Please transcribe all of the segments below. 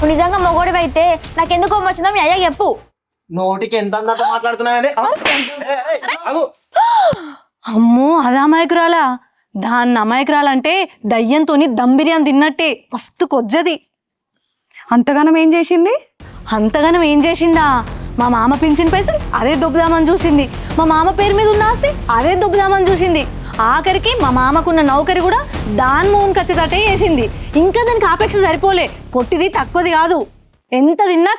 నువ్వు నిజంగా మొగోడివి అయితే నాకెందుకు కోపం వచ్చిందో మీ అయ్యా చెప్పు. నోటికి ఎంత అందరితో మాట్లాడుతున్నావు? అమ్మో అది అమాయకురాలా? దాన్ని అమాయకురాలంటే దయ్యంతో దమ్ బిర్యానీ తిన్నట్టే మస్తు కొజ్జది. అంతగానం ఏం చేసింది? అంతగానం ఏం చేసిందా? మా మామ పింఛన్ పైసలు అదే దొబ్బుదామని చూసింది, మా మామ పేరు మీద ఉన్న ఆస్తి అదే దొబ్బుదామని చూసింది, ఆఖరికి మా మామకున్న నౌకరి కూడా దాని మోహన్ ఖచ్చితటే వేసింది. ఇంకా దానికి ఆపేక్ష సరిపోలే, పొట్టిది తక్కువది కాదు, ఎంత తిన్నా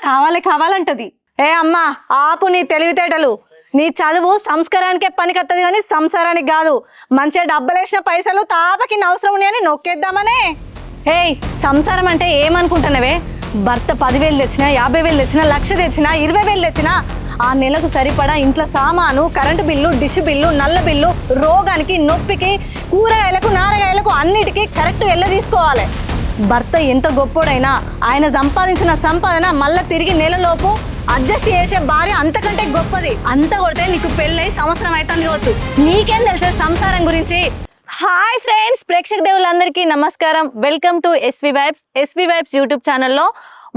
కావాలంటది. ఏ అమ్మా ఆపు నీ తెలివితేటలు. నీ చదువు సంస్కారానికే పనికొత్తది కానీ సంసారానికి కాదు. మంచిగా డబ్బలేసిన పైసలు తాపకి అవసరం ఉన్నాయని నొక్కేద్దామనే. ఏయ్ సంసారం అంటే ఏమనుకుంటున్నావే? భర్త 10,000 తెచ్చినా, 50,000 తెచ్చినా, 1,00,000 తెచ్చినా, 20,000 తెచ్చినా ఆ నెలకు సరిపడా ఇంట్లో సామాను, కరెంటు బిల్లు, డిష్ బిల్లు, నల్ల బిల్లు, రోగానికి, నొప్పికి, కూరగాయలకు, నారగాయలకు అన్నిటికీ కరెక్ట్ వెళ్ళ తీసుకోవాలి. భర్త ఎంత గొప్పోడైనా ఆయన సంపాదించిన సంపాదన మళ్ళీ తిరిగి నెలలోపు అడ్జస్ట్ చేసే భార్య అంతకంటే గొప్పది. అంత కొడితే నీకు పెళ్ళై సంవత్సరం అవుతుంది కావచ్చు, నీకేం తెలిసే సంసారం గురించి. హాయ్ ఫ్రెండ్స్, ప్రేక్షక దేవులందరికీ నమస్కారం. Welcome to SV vibes YouTube ఛానల్లో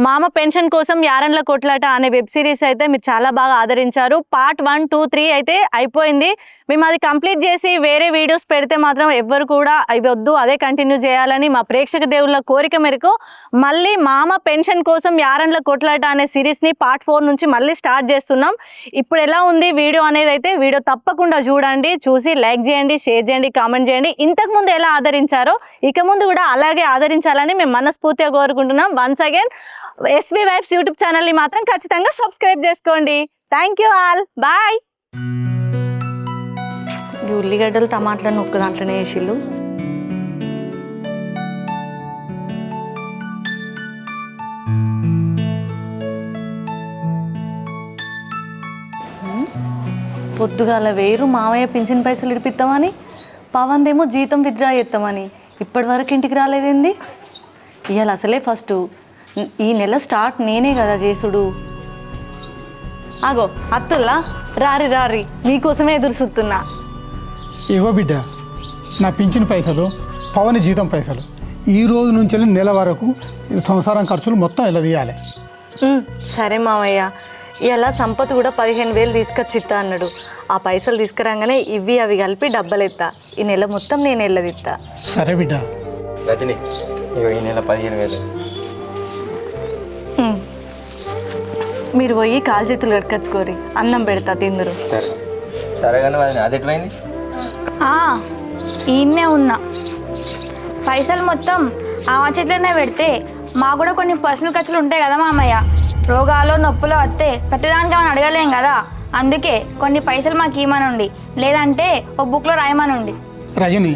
మామ పెన్షన్ కోసం యారన్ల కొట్లాట అనే వెబ్ సిరీస్ అయితే మీరు చాలా బాగా ఆదరించారు. పార్ట్ 1, 2, 3 అయితే అయిపోయింది. మేము అది కంప్లీట్ చేసి వేరే వీడియోస్ పెడితే మాత్రం ఎవ్వరు కూడా అవి వద్దు, అదే కంటిన్యూ చేయాలని మా ప్రేక్షక దేవుళ్ళ కోరిక మేరకు మళ్ళీ మామ పెన్షన్ కోసం యారన్ల కొట్లాట అనే సిరీస్ని పార్ట్ 4 నుంచి మళ్ళీ స్టార్ట్ చేస్తున్నాం. ఇప్పుడు ఎలా ఉంది వీడియో అనేది అయితే వీడియో తప్పకుండా చూడండి, చూసి లైక్ చేయండి, షేర్ చేయండి, కామెంట్ చేయండి. ఇంతకుముందు ఎలా ఆదరించారో ఇక ముందు కూడా అలాగే ఆదరించాలని మేము మనస్ఫూర్తిగా కోరుకుంటున్నాం. Once again SV vibes YouTube ఛానల్ని మాత్రం ఖచ్చితంగా సబ్స్క్రైబ్ చేసుకోండి. Thank you all, bye. ఉల్లిగడ్డలు టమాటాలను ఒక్క దాంట్లోనే వేసిళ్ళు. పొద్దుగాల వేరు మామయ్య పింఛన్ పైసలు ఇడిపిస్తామని, పవన్దేమో జీతం విత్డ్రా చేస్తామని ఇప్పటి వరకు ఇంటికి రాలేదేంది? ఇవాళ అసలే ఫస్ట్, ఈ నెల స్టార్ట్ నేనే కదా చేసుడు. ఆగో అత్తుల్లా, రారి మీకోసమే ఎదురు చూస్తున్నా. ఇగో బిడ్డ, నా పింఛన్ పైసలు, పవన్ జీతం పైసలు, ఈ రోజు నుంచి నెల వరకు సంసారం ఖర్చులు మొత్తం ఇలా తీయాలి. సరే మామయ్య, ఇలా సంపత్ కూడా 15,000 తీసుకొచ్చి ఇస్తా అన్నాడు. ఆ పైసలు తీసుకురాగానే ఇవి అవి కలిపి డబ్బలెత్తా. ఈ నెల మొత్తం నేను వెళ్ళదిస్తా. సరే బిడ్డ. రజని, ఈ నెల 15,000. మీరు పోయి కాలు చేతులు కట్టుకొచ్చుకోరి, అన్నం పెడతా తిందురు. సరే సరే కానీ అది ఎటువైంది? ఈయన్నే ఉన్నా. పైసలు మొత్తం ఆ చేతిలోనే పెడితే మాకు కూడా కొన్ని పర్సనల్ ఖర్చులు ఉంటాయి కదా మామయ్య. రోగాలు నొప్పులు వస్తే ప్రతిదానికి ఏమైనా అడగలేం కదా, అందుకే కొన్ని పైసలు మాకు ఇవ్వమనుండి, లేదంటే ఒక బుక్లో రాయమనుండి. రజని,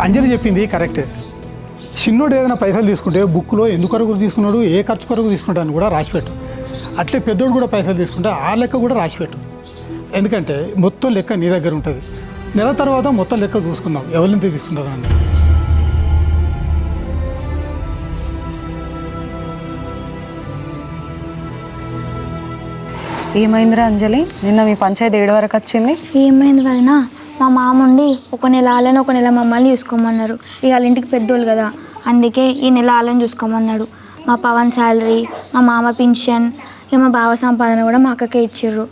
అంజలి చెప్పింది కరెక్టే. చిన్నోడు ఏదైనా పైసలు తీసుకుంటే బుక్లో ఎందుకు కొరకు తీసుకున్నాడు, ఏ ఖర్చు కొరకు తీసుకుంటాను కూడా రాసిపెట్టు. అట్లే పెద్దోడు కూడా పైసలు తీసుకుంటే ఆ లెక్క కూడా రాసిపెట్టు. ఎందుకంటే మొత్తం లెక్క నీ దగ్గర ఉంటుంది. నెల తర్వాత మొత్తం లెక్క చూసుకుందాం ఎవరిని తీసుకుంటారా అని. ఏమైందిరా అంజలి, నిన్న మీ పంచాయతీ 7 వరకు వచ్చింది? ఏమైంది వదినా, మా మామ ఉండి ఒక నెల ఆలని ఒక నెల మమ్మల్ని చూసుకోమన్నారు. ఇక వాళ్ళ ఇంటికి పెద్దోళ్ళు కదా, అందుకే ఈ నెల ఆలని చూసుకోమన్నాడు. మా పవన్ శాలరీ, మా మామ పింఛన్, ఇక మా బావ సంపాదన కూడా మా అక్కకే ఇచ్చిర్రు.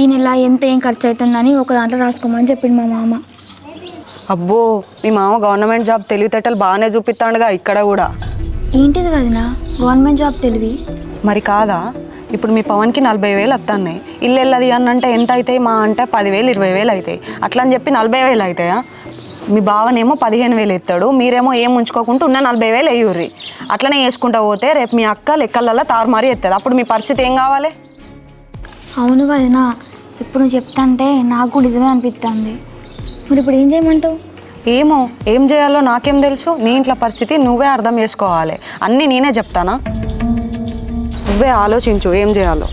ఈ నెల ఎంత ఏం ఖర్చు అవుతుందని ఒక దాంట్లో రాసుకోమని చెప్పిండు మా మామ. అబ్బో, మీ మామ గవర్నమెంట్ జాబ్ తెలివితేటలు బాగానే చూపిస్తాడుగా ఇక్కడ కూడా. ఏంటిది వదినా గవర్నమెంట్ జాబ్ తెలివి? మరి కాదా, ఇప్పుడు మీ పవన్కి 40,000 వస్తున్నాయి. ఇల్లు వెళ్ళది అని అంటే ఎంత అవుతాయి? మా అంటే 10,000, 20,000 అవుతాయి. అట్లా అని చెప్పి 40,000 అవుతాయా? మీ బావనేమో 15,000 ఎత్తాడు, మీరేమో ఏం ఉంచుకోకుండా ఉన్న 40,000 వేయుర్రి. అట్లనే వేసుకుంటా పోతే రేపు మీ అక్క లెక్కలల్లో తారుమారి ఎత్తుంది. అప్పుడు మీ పరిస్థితి ఏం కావాలి? అవును వదినా, ఇప్పుడు నువ్వు చెప్తాంటే నాకు నిజమే అనిపిస్తుంది. మరి ఇప్పుడు ఏం చేయమంటావు? ఏమో ఏం చేయాలో నాకేం తెలుసు. నీ ఇంట్లో పరిస్థితి నువ్వే అర్థం చేసుకోవాలి. అన్నీ నేనే చెప్తానా? నువ్వే ఆలోచించు ఏం చేయాలో.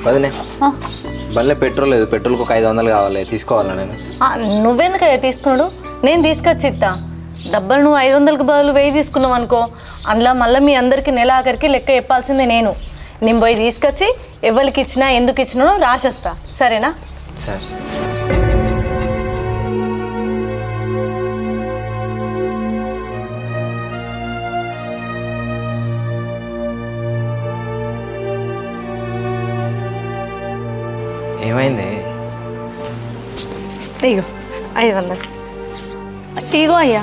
వదినే, బండ్లో పెట్రోల్ లేదు, పెట్రోల్కి ఒక 500 కావాలి, తీసుకోవాలా నేను? నువ్వెందుకు తీసుకున్నాడు, నేను తీసుకొచ్చి ఇస్తా. డబ్బులు నువ్వు 500కి బదులు 1000 తీసుకున్నావు అనుకో, అందులో మళ్ళీ మీ అందరికీ నెల ఆఖరికి లెక్క చెప్పాల్సిందే నేను పోయి తీసుకొచ్చి ఎవరికి ఇచ్చినా ఎందుకు ఇచ్చినానో రాసేస్తా, సరేనా? సరే. ఏమైంది? ఇగో 500. ఇగో అయ్యా,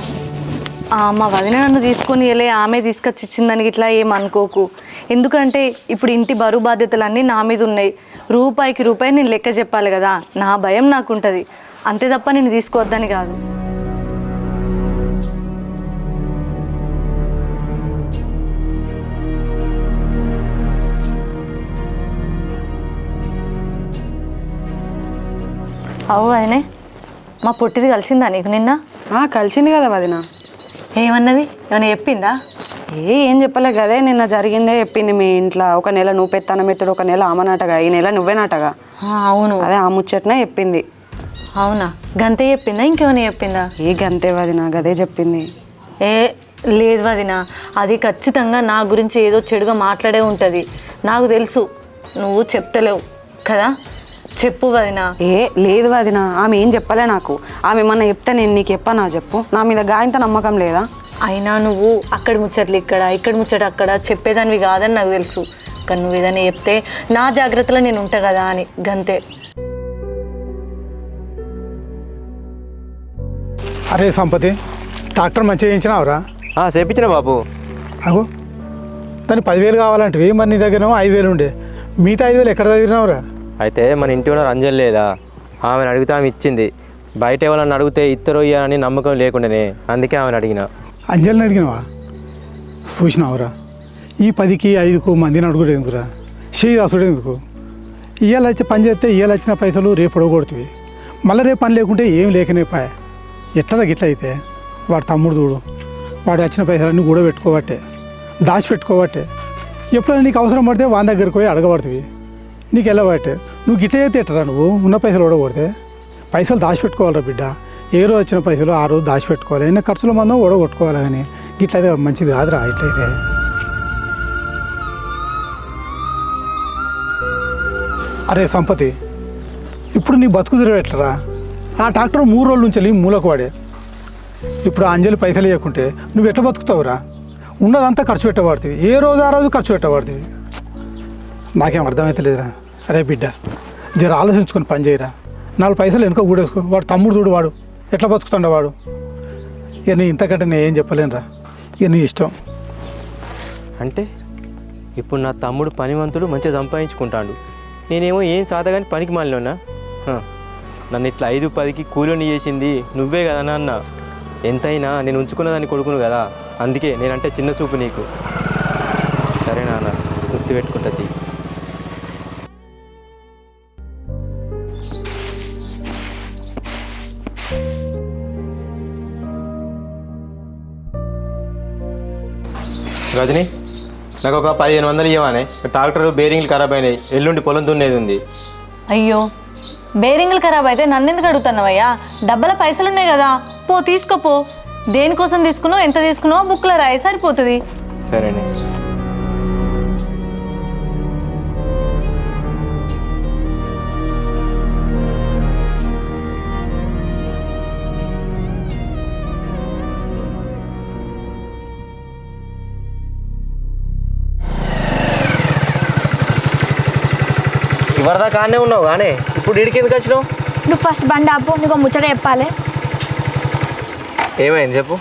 మా వదిన నన్ను తీసుకొని వెళ్ళే ఆమె తీసుకొచ్చి ఇచ్చిందానికి ఇట్లా ఏమనుకోకు. ఎందుకంటే ఇప్పుడు ఇంటి బరువు బాధ్యతలన్నీ నా మీద ఉన్నాయి. రూపాయికి రూపాయి నేను లెక్క చెప్పాలి కదా, నా భయం నాకు ఉంటుంది. అంతే తప్ప నేను తీసుకోవద్దని కాదు. అవు వదినే, మా పొట్టిది కలిసిందా నీకు నిన్న? కలిసింది కదా వదిన. ఏమన్నది? ఏమైనా చెప్పిందా? ఏం చెప్పలే కదే, నిన్న జరిగిందే చెప్పింది. మీ ఇంట్లో ఒక నెల నువ్వు పెత్తనం ఎత్తుడు, ఒక నెల ఆమెనాటగా, ఈ నెల నువ్వేనాటగా. అవును, అదే ఆ ముచ్చటనే చెప్పింది. అవునా? గంతే చెప్పిందా ఇంకేమైనా చెప్పిందా? గంతే వదిన, గదే చెప్పింది. లేదు వదిన, అది ఖచ్చితంగా నా గురించి ఏదో చెడుగా మాట్లాడే ఉంటుంది. నాకు తెలుసు, నువ్వు చెప్తలేవు కదా. చెప్పు వదిన. లేదు వదిన, ఆమె ఏం చెప్పలే నాకు. ఆమె ఏమన్నా చెప్తే నేను నీకు చెప్పనా చెప్పు? నా మీద గాయంత నమ్మకం లేదా? అయినా నువ్వు అక్కడి ముచ్చట్లు ఇక్కడ ముచ్చట అక్కడ చెప్పేదానివి కాదని నాకు తెలుసు. కానీ నువ్వు ఏదైనా చెప్తే నా జాగ్రత్తలో నేను ఉంటా కదా అని, గంతే. అరే సంపతి, ట్రాక్టర్ మంచిగా చేయించినావురా? చేపించిన బాబు. అగో దానికి 10,000 కావాలంటే మరి నీ దగ్గర 5,000 ఉండే, మిగతా 5,000 ఎక్కడ చదివినావురా? అయితే మన ఇంటి ఓనర్ అంజలి లేదా, ఆమెను అడిగితే ఆమె ఇచ్చింది. బయట ఎవరన్నా అడిగితే ఇద్దరు ఇయ్యని నమ్మకం లేకుండానే, అందుకే ఆమెను అడిగిన. అంజలిని అడిగినావా? చూసినావురా, ఈ 10కి 5కు మందిని అడుగుడు ఎందుకురా, శ్రీదాసుడు ఎందుకు? ఇవాళ వచ్చి పని చేస్తే ఇవాళ వచ్చిన పైసలు రేపు పొడగొడుతుంది. మళ్ళీ రేపు పని లేకుంటే ఏం లేకనే పాయ. ఎట్లా గిట్ల అయితే వాడు తమ్ముడు చూడు, వాడు వచ్చిన పైసలన్నీ కూడా పెట్టుకోబట్టే, దాచిపెట్టుకోబట్టే. ఎప్పుడైనా నీకు అవసరం పడితే వాని దగ్గరికి పోయి అడగబడుతుంది. నీకు వెళ్ళబట్టే నువ్వు గిట్ల అయితే ఎట్టరా, నువ్వు ఉన్న పైసలు ఓడగొడితే. పైసలు దాచిపెట్టుకోవాలరా బిడ్డ, ఏ రోజు వచ్చిన పైసలు ఆ రోజు దాచిపెట్టుకోవాలి. అయినా ఖర్చుల మందం ఓడగొట్టుకోవాలి. కానీ గిట్లయితే మంచిది కాదురా ఇట్లయితే. అరే సంపతి, ఇప్పుడు నీ బతుకు తిరగట్లరా? ఆ ట్రాక్టర్ 3 రోజుల నుంచి వెళ్ళి మూలకు వాడే. ఇప్పుడు అంజలి పైసలు ఇవ్వకుంటే నువ్వు ఎట్లా బతుకుతావురా? ఉన్నదంతా ఖర్చు పెట్టబడుతుంది, ఏ రోజు ఆ రోజు ఖర్చు పెట్టబడుతుంది. నాకేం అర్థమవుతలేదురా. అరే బిడ్డ, జర ఆలోచించుకొని పని చేయరా. 4 పైసలు వెనుక కూడేసుకో. వాడు తమ్ముడు చూడు, వాడు ఎట్లా బతుకుతుండే వాడు. ఇక నీ ఇంతకంటే నేను ఏం చెప్పలేనురా, ఇక నీ ఇష్టం. అంటే ఇప్పుడు నా తమ్ముడు పనివంతుడు, మంచిగా సంపాదించుకుంటాడు. నేనేమో ఏం సాధగాని పనికి మాలినా. నన్ను ఇట్లా 5-10కి కూలీని చేసింది నువ్వే కదా నాన్న. ఎంతైనా నేను ఉంచుకున్న దాన్ని కొడుకును కదా, అందుకే నేనంటే చిన్న చూపు నీకు. సరే నాన్న, గుర్తుపెట్టుకుంటుంది. రజని, నాకు ఒక 1500 ఇవ్వనే. ట్రాక్టర్ బేరింగ్లు ఖరాబ్ అయినాయి, ఎల్లుండి పొలం దున్నేది ఉంది. అయ్యో, బేరింగ్లు ఖరాబ్ అయితే నన్ను ఎందుకు అడుగుతున్నావయ్యా? డబ్బల పైసలు ఉన్నాయి కదా, పో తీసుకోపో. దేనికోసం తీసుకున్నావు, ఎంత తీసుకున్నావో బుక్లో రాయి, సరిపోతుంది. సరేనే. ఇవరదా కానే ఉన్నావు కానీ ఇప్పుడు ఇడికి ఎందుకు వచ్చినావు? నువ్వు ఫస్ట్ బండి ఆపు, నీకు ముచ్చట చెప్పాలి. ఏమైంది చెప్పు.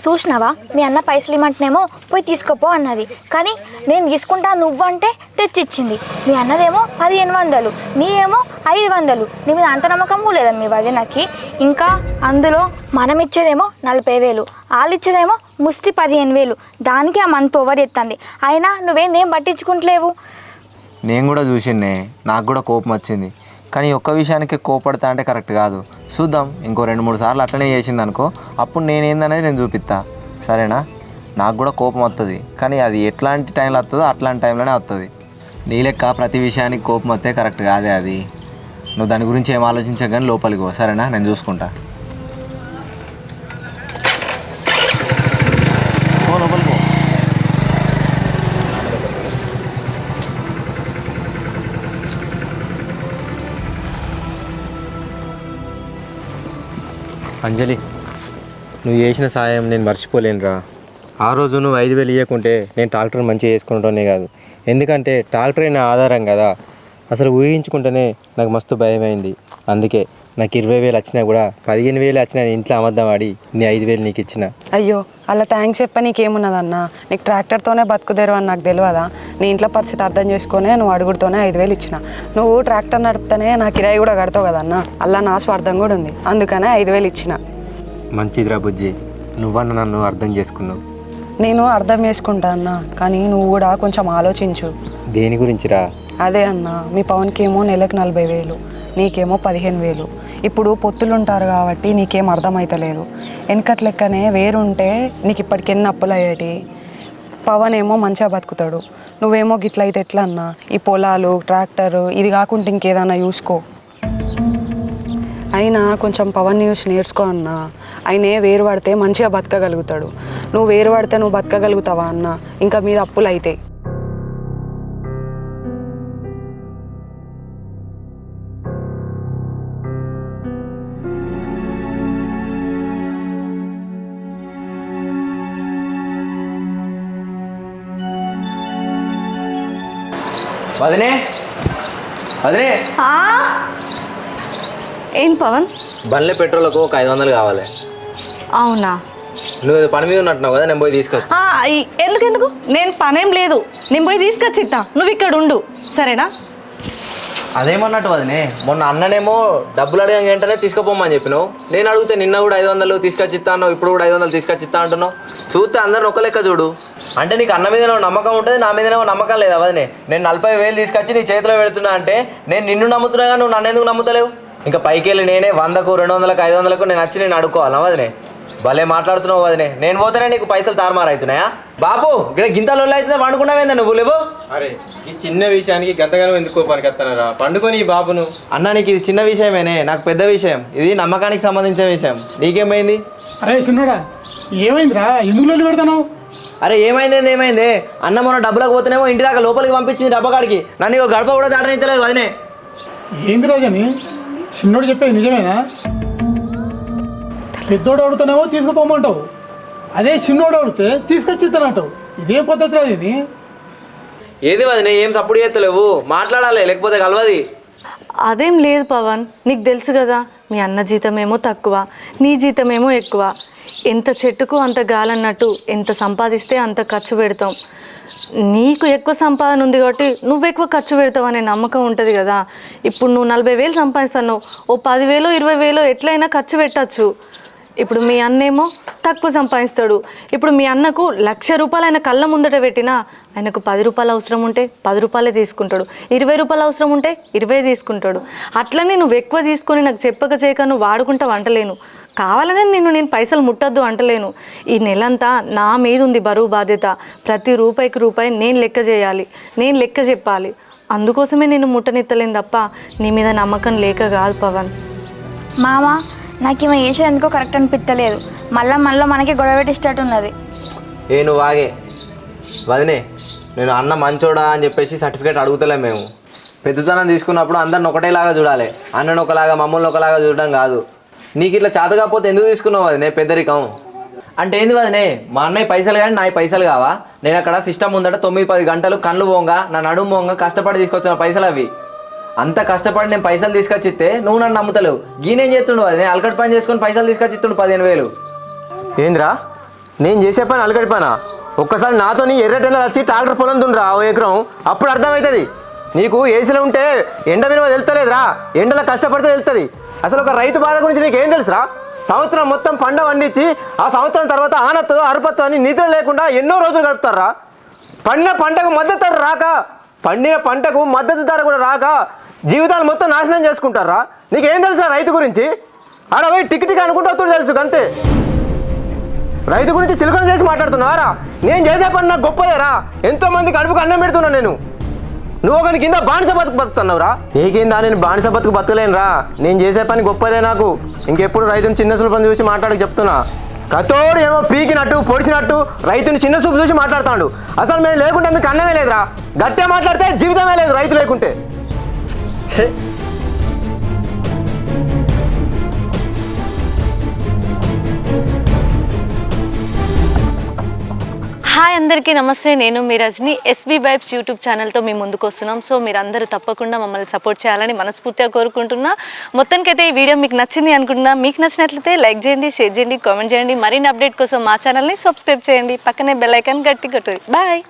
చూసినావా, మీ అన్న పైసలు ఇమ్మంటేనేమో పోయి తీసుకోపో అన్నది. కానీ నేను తీసుకుంటా నువ్వంటే తెచ్చిచ్చింది. మీ అన్నదేమో 1500, నీ ఏమో 500. నీ మీద అంత నమ్మకం లేదా మీ వదినకి? ఇంకా అందులో మనం ఇచ్చేదేమో 40,000, వాళ్ళు ఇచ్చేదేమో ముష్టి 15,000. దానికి ఆ మంత్ ఓవర్ ఎత్తంది. అయినా నువ్వేం పట్టించుకుంటలేవు. నేను కూడా చూసిండే, నాకు కూడా కోపం వచ్చింది. కానీ ఒక్క విషయానికి కోపడతా అంటే కరెక్ట్ కాదు. చూద్దాం, ఇంకో 2-3 సార్లు అట్లనే చేసింది అనుకో, అప్పుడు నేనేందనేది నేను చూపిస్తా. సరేనా? నాకు కూడా కోపం వస్తుంది, కానీ అది ఎట్లాంటి టైంలో వస్తుందో అట్లాంటి టైంలోనే వస్తుంది. నీ లెక్క ప్రతి విషయానికి కోపం వస్తే కరెక్ట్ కాదే అది. నువ్వు దాని గురించి ఏం ఆలోచించక కానీ లోపలికి పో, సరేనా? నేను చూసుకుంటా. పో లోపలికి పో. అంజలి, నువ్వు చేసిన సాయం నేను మర్చిపోలేనురా. ఆ రోజు నువ్వు 5,000 ఇవ్వకుంటే నేను ట్రాక్టర్ మంచిగా చేసుకుంటానే కాదు. ఎందుకంటే ట్రాక్టరే నా ఆధారం కదా. అసలు ఊహించుకుంటేనే నాకు మస్తు భయమైంది. అందుకే నాకు 20,000 వచ్చినా కూడా 15,000 వచ్చినా ఇంట్లో అబద్ధం ఆడి నీ 5,000 నీకు ఇచ్చిన. అయ్యో అలా థ్యాంక్స్ చెప్ప నీకేమున్నదన్నా, నీకు ట్రాక్టర్తోనే బతుకుదేరు అని నాకు తెలియదా? నీ ఇంట్లో పరిస్థితి అర్థం చేసుకునే నువ్వు అడుగుడుతోనే 5,000 ఇచ్చిన. నువ్వు ట్రాక్టర్ నడిపితేనే నా కిరాయి కూడా కడతావు కదన్నా, అలా నా స్వార్థం కూడా ఉంది, అందుకనే 5,000 ఇచ్చిన. మంచిదిరా బుజ్జి, నువ్వన్న నన్ను అర్థం చేసుకున్నావు. నేను అర్థం చేసుకుంటా అన్నా, కానీ నువ్వు కూడా కొంచెం ఆలోచించు. దేని గురించిరా? అదే అన్నా, మీ పవన్కి ఏమో నెలకు 40,000, నీకేమో 15,000. ఇప్పుడు పొత్తులు ఉంటారు కాబట్టి నీకేం అర్థమవుతలేదు. వెనకట్ లెక్కనే వేరుంటే నీకు ఇప్పటికి ఎన్ని అప్పులు అయ్యేటి. పవన్ ఏమో మంచిగా బతుకుతాడు, నువ్వేమో గిట్ల అయితే ఎట్లా అన్నా? ఈ పొలాలు ట్రాక్టరు ఇది కాకుండా ఇంకేదన్నా చూసుకో. అయినా కొంచెం పవన్ న్యూస్ నేర్చుకో అన్నా. ఆయనే వేరు పడితే మంచిగా బతకగలుగుతాడు. నువ్వు వేరు పడితే నువ్వు బతకగలుగుతావా అన్న? ఇంకా మీద అప్పులు అవుతాయి. వదినే, వదినే, ఏం పవన్? బండ్లే పెట్రోల్కు ఒక 500 కావాలి. అవునా? నువ్వు పని మీద ఉన్నట్టున్నావు కదా, నేను పోయి తీసుకొచ్చి. ఎందుకు నేను పనేం లేదు, నేను పోయి తీసుకొచ్చిస్తా, నువ్వు ఇక్కడ ఉండు సరేనా? అదేమన్నట్టు వదినే, మొన్న అన్ననేమో డబ్బులు అడిగాం వెంటనే తీసుకుపోమని చెప్పినావు. నేను అడిగితే నిన్న కూడా 500 తీసుకొచ్చిస్తా అన్నావు, ఇప్పుడు కూడా 500 తీసుకొచ్చిస్తా అంటున్నావు. చూస్తే అందరిని ఒక లెక్క చూడు. అంటే నీకు అన్న మీద నమ్మకం ఉంటుంది, నా మీదనేమో నమ్మకం లేదా వదినే? నేను 40,000 తీసుకొచ్చి నీ చేతిలో పెడుతున్నా అంటే నేను నిన్ను నమ్ముతున్నా కానీ నువ్వు నన్ను ఎందుకు నమ్ముతలేవు? ఇంకా పైకి వెళ్ళి నేనే 100కు 200కు 500కు నేను వచ్చి నేను అడుక్కోవాలా వదినే? భలే మాట్లాడుతున్నావు వదినే. నేను పోతేనే నీకు పైసలు తారుమారు అవుతున్నాయా? బాబు ఇక్కడ గింతలో అవుతుందా వండుకున్నావేందా నువ్వు లేవు? అరే ఈ చిన్న విషయానికి గంతగానో ఎందుకు పనికి వస్తున్నారా? పండుకొని ఈ బాబును. అన్న నీకు ఇది చిన్న విషయమేనే, నాకు పెద్ద విషయం. ఇది నమ్మకానికి సంబంధించిన విషయం. నీకేమైంది? అరే చిన్నోడా, ఏమైందిరా? ఎందుకు లోటు పెడతాను? అరే ఏమైంది? అన్న మొన్న డబ్బులకు పోతేనేమో ఇంటి దాకా లోపలికి పంపించింది డబ్బకాడికి. నన్ను ఇక గడప కూడా దాటనిస్తలేదు వదినే. ఏంది రాజని చిన్నోడు చెప్పేది నిజమేనా? పెద్దోడు అడుగుతానేమో తీసుకుపోమంటావు, అదే చిన్నోడు అడిగితే తీసుకొచ్చిస్తానంటావు. ఇదే పద్ధతి రాదు ఇది. ఏది వదినే, ఏం సపోర్ట్ చేస్తలేవు? మాట్లాడాలి, లేకపోతే కలవది. అదేం లేదు పవన్, నీకు తెలుసు కదా మీ అన్న జీతమేమో తక్కువ, నీ జీతమేమో ఎక్కువ. ఎంత చెట్టుకు అంత గాలన్నట్టు, ఎంత సంపాదిస్తే అంత ఖర్చు పెడతాం. నీకు ఎక్కువ సంపాదన ఉంది కాబట్టి నువ్వు ఎక్కువ ఖర్చు పెడతావు అనే నమ్మకం ఉంటుంది కదా. ఇప్పుడు నువ్వు 40,000 సంపాదిస్తాను, ఓ 10,000 20,000 ఎట్లయినా ఖర్చు పెట్టచ్చు. ఇప్పుడు మీ అన్నేమో తక్కువ సంపాదిస్తాడు. ఇప్పుడు మీ అన్నకు 1,00,000 రూపాయలు ఆయన కళ్ళ ముందట పెట్టినా ఆయనకు 10 రూపాయలు అవసరం ఉంటే 10 రూపాయలే తీసుకుంటాడు, 20 రూపాయలు అవసరం ఉంటే 20 తీసుకుంటాడు. అట్లనే నువ్వు ఎక్కువ తీసుకొని నాకు చెప్పక చేయక నువ్వు వాడుకుంటావు అంటలేను, కావాలనే నేను పైసలు ముట్టద్దు అంటలేను. ఈ నెలంతా నా మీద ఉంది బరువు బాధ్యత. ప్రతి రూపాయికి రూపాయి నేను లెక్క చేయాలి, నేను లెక్క చెప్పాలి. అందుకోసమే నేను ముట్టనిత్తలేను తప్ప నీ మీద నమ్మకం లేక కాదు పవన్. మామ నాకు ఈమె చేసేది ఎందుకో కరెక్ట్ అనిపించలేదు. మళ్ళీ మనకి గొడవ పెట్టిస్తట్టు ఉన్నది. నువ్వు ఆగే వదినే. నేను అన్న మంచోడా అని చెప్పేసి సర్టిఫికేట్ అడుగుతలే. మేము పెద్దతనం తీసుకున్నప్పుడు అందరిని ఒకటేలాగా చూడాలి. అన్నను ఒకలాగా మమ్మల్ని ఒకలాగా చూడడం కాదు. నీకు ఇట్లా చేత కాకపోతే ఎందుకు తీసుకున్నావు వదినే పెద్దరికం? అంటే ఏంది వదినే, మా అన్నయ్య పైసలు కానీ నా పైసలు కావా? నేను అక్కడ సిస్టమ్ ఉందట 9-10 గంటలు కళ్ళు పోంగా నా నడుము పోంగా కష్టపడి తీసుకొచ్చిన పైసలు అవి. అంత కష్టపడి నేను పైసలు తీసుకొచ్చిస్తే నువ్వు నన్ను నమ్ముతలేవు. గీనేం చేస్తుండు వదినే, అలకటి పని చేసుకొని పైసలు తీసుకొచ్చిస్తుండు 15,000. ఏంద్రా నేను చేసే పని అలకటి పనా? ఒక్కసారి నాతో ఎర్రటెండ వచ్చి ట్రాక్టర్ పొలం దుండ్రా 1 ఎకరం, అప్పుడు అర్థమవుతుంది. నీకు ఏసీలో ఉంటే ఎండ విలువ తెలుస్తలేదురా, ఎండలో కష్టపడితే తెలుస్తుంది. అసలు ఒక రైతు బాధ గురించి నీకు ఏం తెలుసురా? సంవత్సరం మొత్తం పంట పండించి ఆ సంవత్సరం తర్వాత ఆనత్తు అరుపత్తు అని నిద్ర లేకుండా ఎన్నో రోజులు గడుపుతారా? పండిన పంటకు మద్దతు ధర రాక, పండిన పంటకు మద్దతు ధర కూడా రాక జీవితాలు మొత్తం నాశనం చేసుకుంటారా? నీకేం తెలుసా రైతు గురించి? ఆడ పోయి టికెట్ అనుకుంటూ తెలుసు అంతే. రైతు గురించి చిలుకన చేసి మాట్లాడుతున్నావారా? నేను చేసే పని నాకు గొప్పదేరా. ఎంతోమందికి అడుపుకు అన్నం పెడుతున్నా నేను. నువ్వు ఒకని కింద బానిస బతుకు బతుకుతున్నావురా. నీకిందా నేను బానిస బతుకు బతకలేనురా. నేను చేసే పని గొప్పదే నాకు. ఇంకెప్పుడు రైతుని చిన్న చూపు పని చూసి మాట్లాడక చెప్తున్నా. కతోడు ఏమో పీకినట్టు పొడిచినట్టు రైతుని చిన్న చూపు చూసి మాట్లాడుతాడు. అసలు మేము లేకుంటే మీకు అన్నమే లేదురా. గట్టిగా మాట్లాడితే జీవితమే లేదు రైతు లేకుంటే. హాయ్ అందరికీ నమస్తే, నేను మీ రజని. ఎస్బీ వైబ్స్ యూట్యూబ్ ఛానల్తో మేము ముందుకు వస్తున్నాం. సో మీరందరూ తప్పకుండా మమ్మల్ని సపోర్ట్ చేయాలని మనస్ఫూర్తిగా కోరుకుంటున్నా. మొత్తానికైతే ఈ వీడియో మీకు నచ్చింది అనుకుంటున్నా. మీకు నచ్చినట్లయితే లైక్ చేయండి, షేర్ చేయండి, కామెంట్ చేయండి. మరిన్ని అప్డేట్ కోసం మా ఛానల్ని సబ్స్క్రైబ్ చేయండి. పక్కనే బెల్ ఐకాన్ గట్టి కొట్టండి. బాయ్.